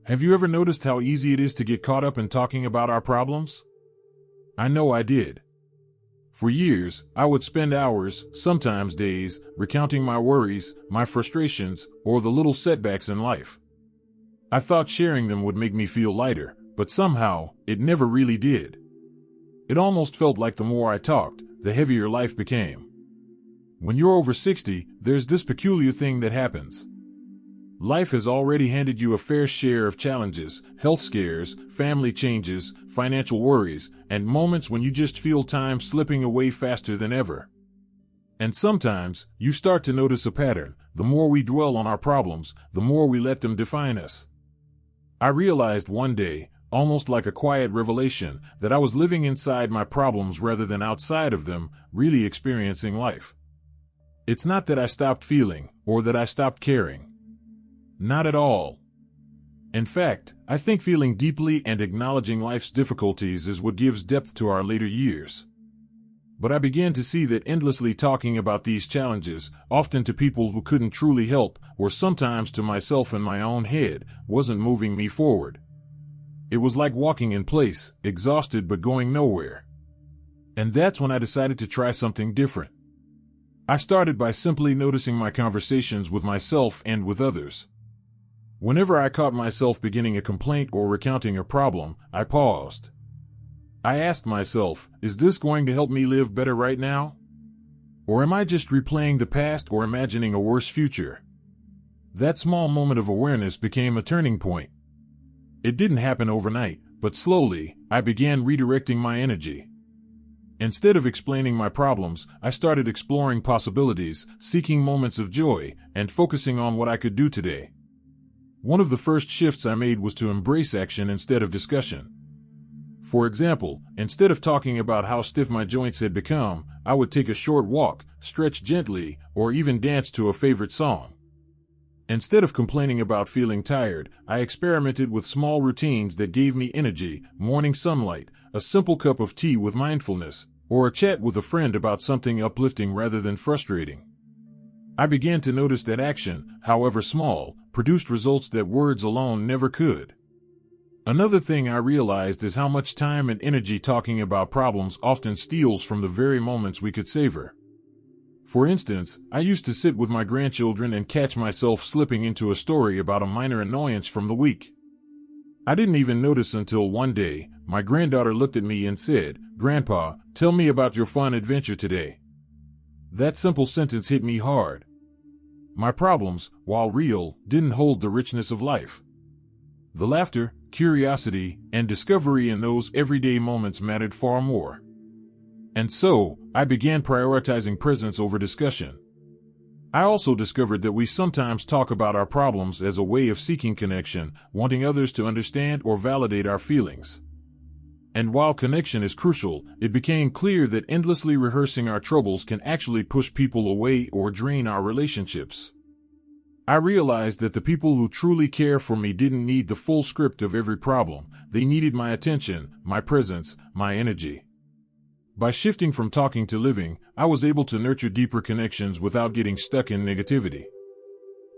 Have you ever noticed how easy it is to get caught up in talking about our problems? I know I did. For years, I would spend hours, sometimes days, recounting my worries, my frustrations, or the little setbacks in life. I thought sharing them would make me feel lighter, but somehow, it never really did. It almost felt like the more I talked, the heavier life became. When you're over 60, there's this peculiar thing that happens. Life has already handed you a fair share of challenges, health scares, family changes, financial worries, and moments when you just feel time slipping away faster than ever. And sometimes, you start to notice a pattern. The more we dwell on our problems, the more we let them define us. I realized one day, almost like a quiet revelation, that I was living inside my problems rather than outside of them, really experiencing life. It's not that I stopped feeling, or that I stopped caring. Not at all. In fact, I think feeling deeply and acknowledging life's difficulties is what gives depth to our later years. But I began to see that endlessly talking about these challenges, often to people who couldn't truly help, or sometimes to myself in my own head, wasn't moving me forward. It was like walking in place, exhausted but going nowhere. And that's when I decided to try something different. I started by simply noticing my conversations with myself and with others. Whenever I caught myself beginning a complaint or recounting a problem, I paused. I asked myself, is this going to help me live better right now? Or am I just replaying the past or imagining a worse future? That small moment of awareness became a turning point. It didn't happen overnight, but slowly, I began redirecting my energy. Instead of explaining my problems, I started exploring possibilities, seeking moments of joy, and focusing on what I could do today. One of the first shifts I made was to embrace action instead of discussion. For example, instead of talking about how stiff my joints had become, I would take a short walk, stretch gently, or even dance to a favorite song. Instead of complaining about feeling tired, I experimented with small routines that gave me energy: morning sunlight, a simple cup of tea with mindfulness, or a chat with a friend about something uplifting rather than frustrating. I began to notice that action, however small, produced results that words alone never could. Another thing I realized is how much time and energy talking about problems often steals from the very moments we could savor. For instance, I used to sit with my grandchildren and catch myself slipping into a story about a minor annoyance from the week. I didn't even notice until one day, my granddaughter looked at me and said, "Grandpa, tell me about your fun adventure today." That simple sentence hit me hard. My problems, while real, didn't hold the richness of life. The laughter, curiosity, and discovery in those everyday moments mattered far more. And so, I began prioritizing presence over discussion. I also discovered that we sometimes talk about our problems as a way of seeking connection, wanting others to understand or validate our feelings. And while connection is crucial, it became clear that endlessly rehearsing our troubles can actually push people away or drain our relationships. I realized that the people who truly care for me didn't need the full script of every problem. They needed my attention, my presence, my energy. By shifting from talking to living, I was able to nurture deeper connections without getting stuck in negativity.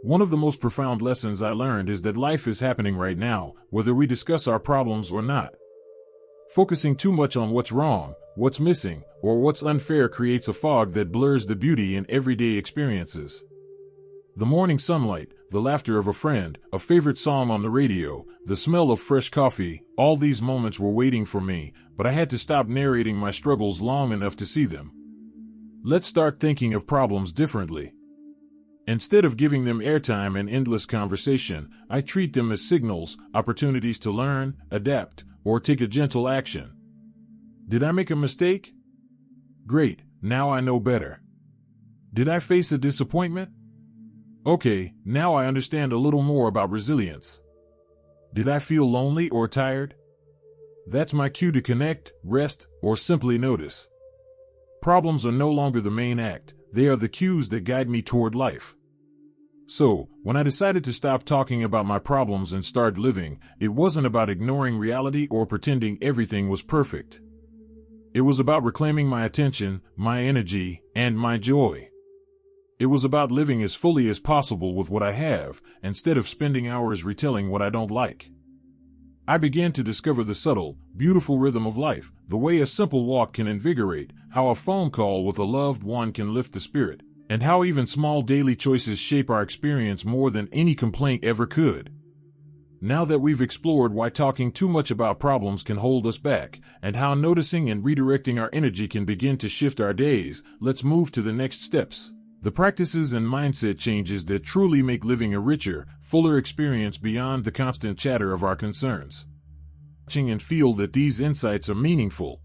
One of the most profound lessons I learned is that life is happening right now, whether we discuss our problems or not. Focusing too much on what's wrong, what's missing, or what's unfair creates a fog that blurs the beauty in everyday experiences. The morning sunlight, the laughter of a friend, a favorite song on the radio, the smell of fresh coffee, all these moments were waiting for me, but I had to stop narrating my struggles long enough to see them. Let's start thinking of problems differently. Instead of giving them airtime and endless conversation, I treat them as signals, opportunities to learn, adapt, or take a gentle action. Did I make a mistake? Great, now I know better. Did I face a disappointment? Okay, now I understand a little more about resilience. Did I feel lonely or tired? That's my cue to connect, rest, or simply notice. Problems are no longer the main act, they are the cues that guide me toward life. So, when I decided to stop talking about my problems and start living, it wasn't about ignoring reality or pretending everything was perfect. It was about reclaiming my attention, my energy, and my joy. It was about living as fully as possible with what I have, instead of spending hours retelling what I don't like. I began to discover the subtle, beautiful rhythm of life, the way a simple walk can invigorate, how a phone call with a loved one can lift the spirit, and how even small daily choices shape our experience more than any complaint ever could. Now that we've explored why talking too much about problems can hold us back, and how noticing and redirecting our energy can begin to shift our days, let's move to the next steps. The practices and mindset changes that truly make living a richer, fuller experience beyond the constant chatter of our concerns. Watching and feel that these insights are meaningful.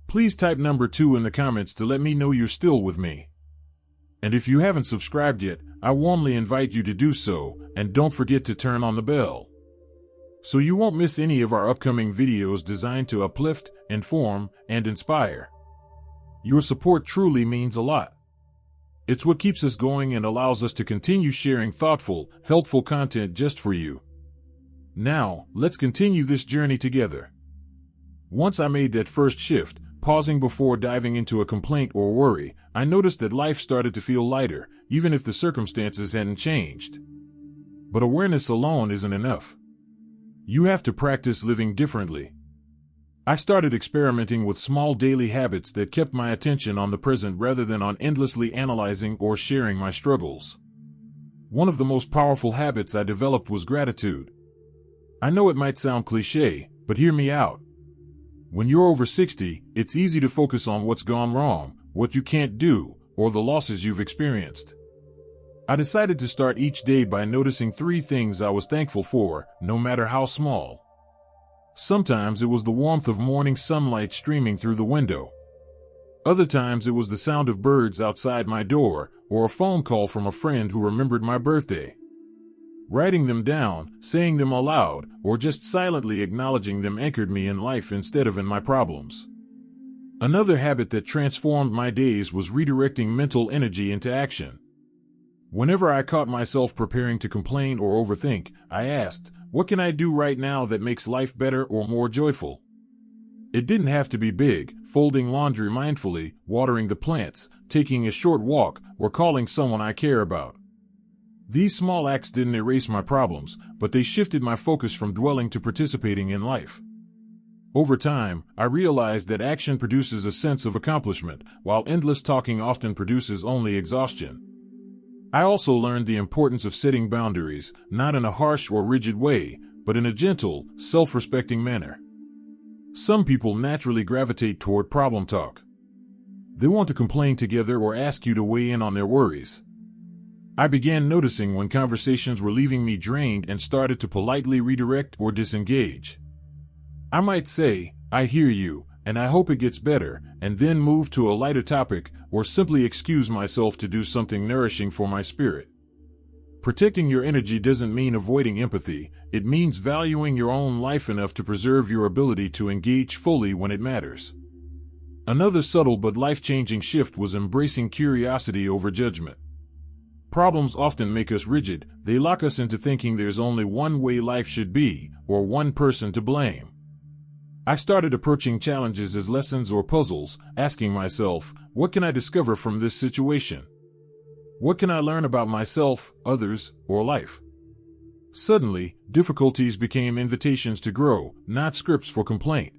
Please type number 2 in the comments to let me know you're still with me. And if you haven't subscribed yet, I warmly invite you to do so, and don't forget to turn on the bell, so you won't miss any of our upcoming videos designed to uplift, inform, and inspire. Your support truly means a lot. It's what keeps us going and allows us to continue sharing thoughtful, helpful content just for you. Now, let's continue this journey together. Once I made that first shift, pausing before diving into a complaint or worry, I noticed that life started to feel lighter, even if the circumstances hadn't changed. But awareness alone isn't enough. You have to practice living differently. I started experimenting with small daily habits that kept my attention on the present rather than on endlessly analyzing or sharing my struggles. One of the most powerful habits I developed was gratitude. I know it might sound cliché, but hear me out. When you're over 60, it's easy to focus on what's gone wrong, what you can't do, or the losses you've experienced. I decided to start each day by noticing 3 things I was thankful for, no matter how small. Sometimes it was the warmth of morning sunlight streaming through the window. Other times it was the sound of birds outside my door, or a phone call from a friend who remembered my birthday. Writing them down, saying them aloud, or just silently acknowledging them anchored me in life instead of in my problems. Another habit that transformed my days was redirecting mental energy into action. Whenever I caught myself preparing to complain or overthink, I asked, what can I do right now that makes life better or more joyful? It didn't have to be big: folding laundry mindfully, watering the plants, taking a short walk, or calling someone I care about. These small acts didn't erase my problems, but they shifted my focus from dwelling to participating in life. Over time, I realized that action produces a sense of accomplishment, while endless talking often produces only exhaustion. I also learned the importance of setting boundaries, not in a harsh or rigid way, but in a gentle, self-respecting manner. Some people naturally gravitate toward problem talk. They want to complain together or ask you to weigh in on their worries. I began noticing when conversations were leaving me drained and started to politely redirect or disengage. I might say, "I hear you, and I hope it gets better," and then move to a lighter topic, or simply excuse myself to do something nourishing for my spirit. Protecting your energy doesn't mean avoiding empathy, it means valuing your own life enough to preserve your ability to engage fully when it matters. Another subtle but life-changing shift was embracing curiosity over judgment. Problems often make us rigid. They lock us into thinking there's only one way life should be, or one person to blame. I started approaching challenges as lessons or puzzles, asking myself, what can I discover from this situation? What can I learn about myself, others, or life? Suddenly, difficulties became invitations to grow, not scripts for complaint.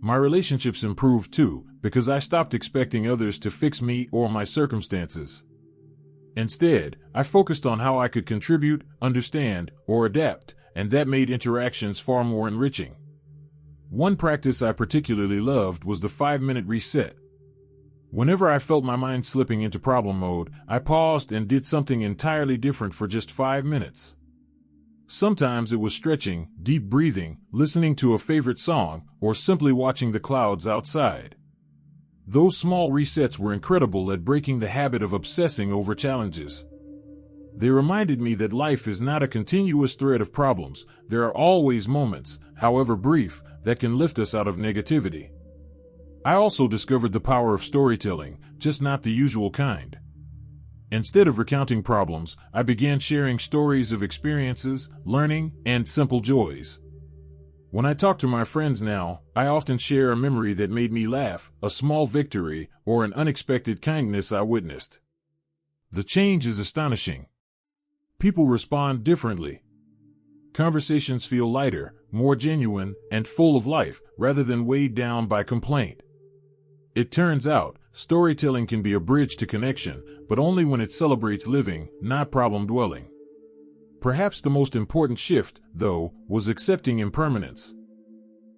My relationships improved too, because I stopped expecting others to fix me or my circumstances. Instead, I focused on how I could contribute, understand, or adapt, and that made interactions far more enriching. One practice I particularly loved was the 5-minute reset. Whenever I felt my mind slipping into problem mode, I paused and did something entirely different for just 5 minutes. Sometimes it was stretching, deep breathing, listening to a favorite song, or simply watching the clouds outside. Those small resets were incredible at breaking the habit of obsessing over challenges. They reminded me that life is not a continuous thread of problems. There are always moments, however brief, that can lift us out of negativity. I also discovered the power of storytelling, just not the usual kind. Instead of recounting problems, I began sharing stories of experiences, learning, and simple joys. When I talk to my friends now, I often share a memory that made me laugh, a small victory, or an unexpected kindness I witnessed. The change is astonishing. People respond differently. Conversations feel lighter, more genuine, and full of life, rather than weighed down by complaint. It turns out, storytelling can be a bridge to connection, but only when it celebrates living, not problem-dwelling. Perhaps the most important shift, though, was accepting impermanence.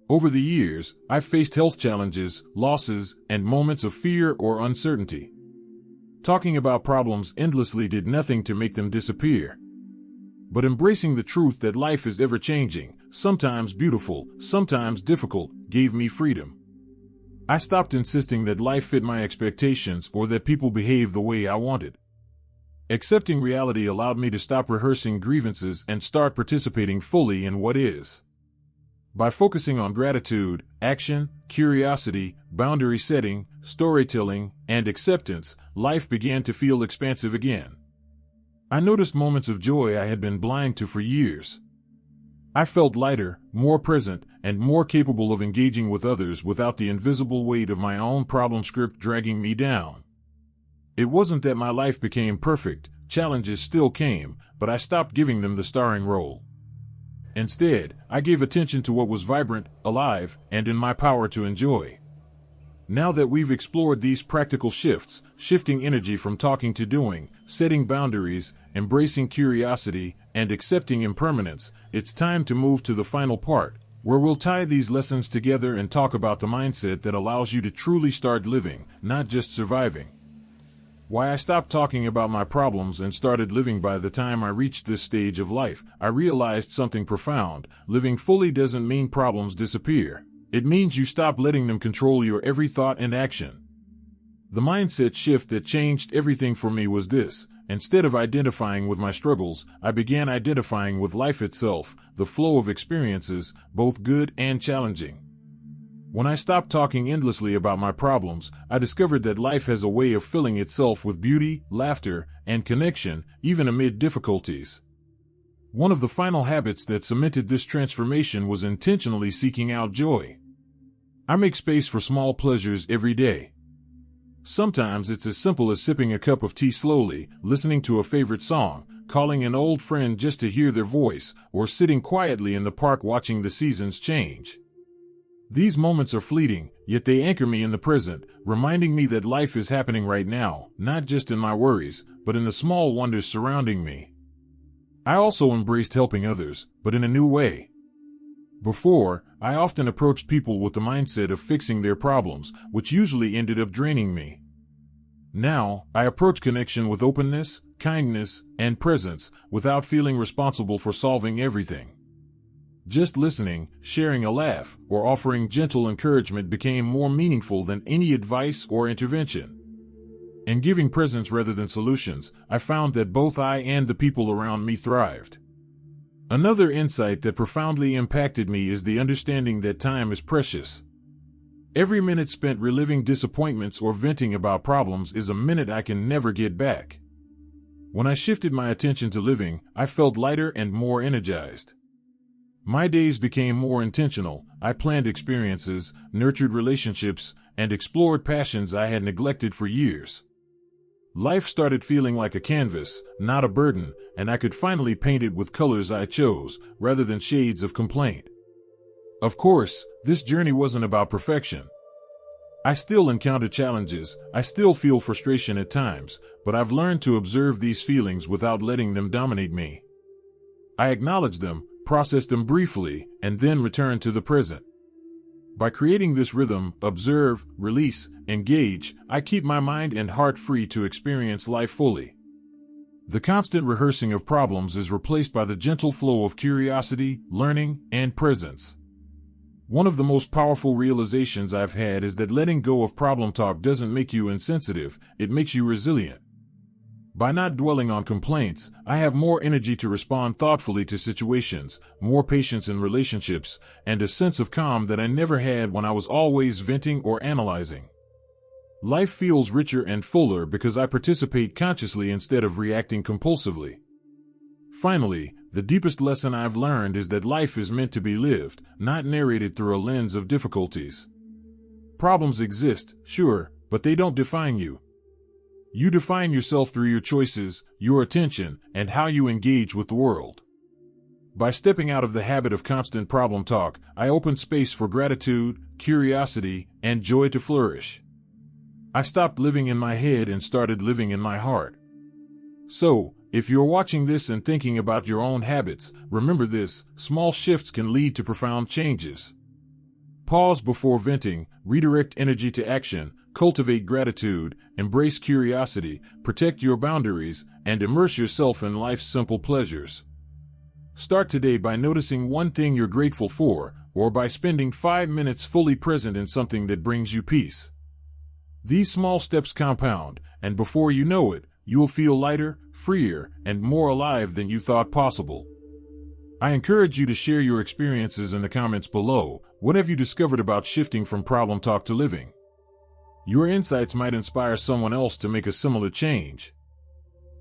Over the years, I've faced health challenges, losses, and moments of fear or uncertainty. Talking about problems endlessly did nothing to make them disappear. But embracing the truth that life is ever-changing, sometimes beautiful, sometimes difficult, gave me freedom. I stopped insisting that life fit my expectations or that people behaved the way I wanted. Accepting reality allowed me to stop rehearsing grievances and start participating fully in what is. By focusing on gratitude, action, curiosity, boundary setting, storytelling, and acceptance, life began to feel expansive again. I noticed moments of joy I had been blind to for years. I felt lighter, more present, and more capable of engaging with others without the invisible weight of my own problem script dragging me down. It wasn't that my life became perfect, challenges still came, but I stopped giving them the starring role. Instead, I gave attention to what was vibrant, alive, and in my power to enjoy. Now that we've explored these practical shifts, shifting energy from talking to doing, setting boundaries, embracing curiosity, and accepting impermanence, it's time to move to the final part, where we'll tie these lessons together and talk about the mindset that allows you to truly start living, not just surviving. Why I stopped talking about my problems and started living. By the time I reached this stage of life, I realized something profound. Living fully doesn't mean problems disappear. It means you stop letting them control your every thought and action. The mindset shift that changed everything for me was this. Instead of identifying with my struggles, I began identifying with life itself, the flow of experiences, both good and challenging. When I stopped talking endlessly about my problems, I discovered that life has a way of filling itself with beauty, laughter, and connection, even amid difficulties. One of the final habits that cemented this transformation was intentionally seeking out joy. I make space for small pleasures every day. Sometimes it's as simple as sipping a cup of tea slowly, listening to a favorite song, calling an old friend just to hear their voice, or sitting quietly in the park watching the seasons change. These moments are fleeting, yet they anchor me in the present, reminding me that life is happening right now, not just in my worries, but in the small wonders surrounding me. I also embraced helping others, but in a new way. Before, I often approached people with the mindset of fixing their problems, which usually ended up draining me. Now, I approach connection with openness, kindness, and presence, without feeling responsible for solving everything. Just listening, sharing a laugh, or offering gentle encouragement became more meaningful than any advice or intervention. In giving presence rather than solutions, I found that both I and the people around me thrived. Another insight that profoundly impacted me is the understanding that time is precious. Every minute spent reliving disappointments or venting about problems is a minute I can never get back. When I shifted my attention to living, I felt lighter and more energized. My days became more intentional. I planned experiences, nurtured relationships, and explored passions I had neglected for years. Life started feeling like a canvas, not a burden, and I could finally paint it with colors I chose, rather than shades of complaint. Of course, this journey wasn't about perfection. I still encounter challenges, I still feel frustration at times, but I've learned to observe these feelings without letting them dominate me. I acknowledge them, process them briefly, and then return to the present. By creating this rhythm, observe, release, engage, I keep my mind and heart free to experience life fully. The constant rehearsing of problems is replaced by the gentle flow of curiosity, learning, and presence. One of the most powerful realizations I've had is that letting go of problem talk doesn't make you insensitive, it makes you resilient. By not dwelling on complaints, I have more energy to respond thoughtfully to situations, more patience in relationships, and a sense of calm that I never had when I was always venting or analyzing. Life feels richer and fuller because I participate consciously instead of reacting compulsively. Finally, the deepest lesson I've learned is that life is meant to be lived, not narrated through a lens of difficulties. Problems exist, sure, but they don't define you. You define yourself through your choices, your attention, and how you engage with the world. By stepping out of the habit of constant problem talk, I opened space for gratitude, curiosity, and joy to flourish. I stopped living in my head and started living in my heart. So, if you're watching this and thinking about your own habits, remember this: small shifts can lead to profound changes. Pause before venting, redirect energy to action, cultivate gratitude, embrace curiosity, protect your boundaries, and immerse yourself in life's simple pleasures. Start today by noticing one thing you're grateful for, or by spending 5 minutes fully present in something that brings you peace. These small steps compound, and before you know it, you'll feel lighter, freer, and more alive than you thought possible. I encourage you to share your experiences in the comments below. What have you discovered about shifting from problem talk to living? Your insights might inspire someone else to make a similar change.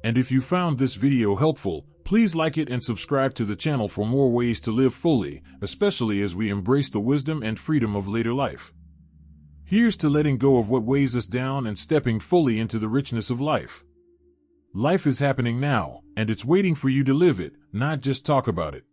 And if you found this video helpful, please like it and subscribe to the channel for more ways to live fully, especially as we embrace the wisdom and freedom of later life. Here's to letting go of what weighs us down and stepping fully into the richness of life. Life is happening now, and it's waiting for you to live it, not just talk about it.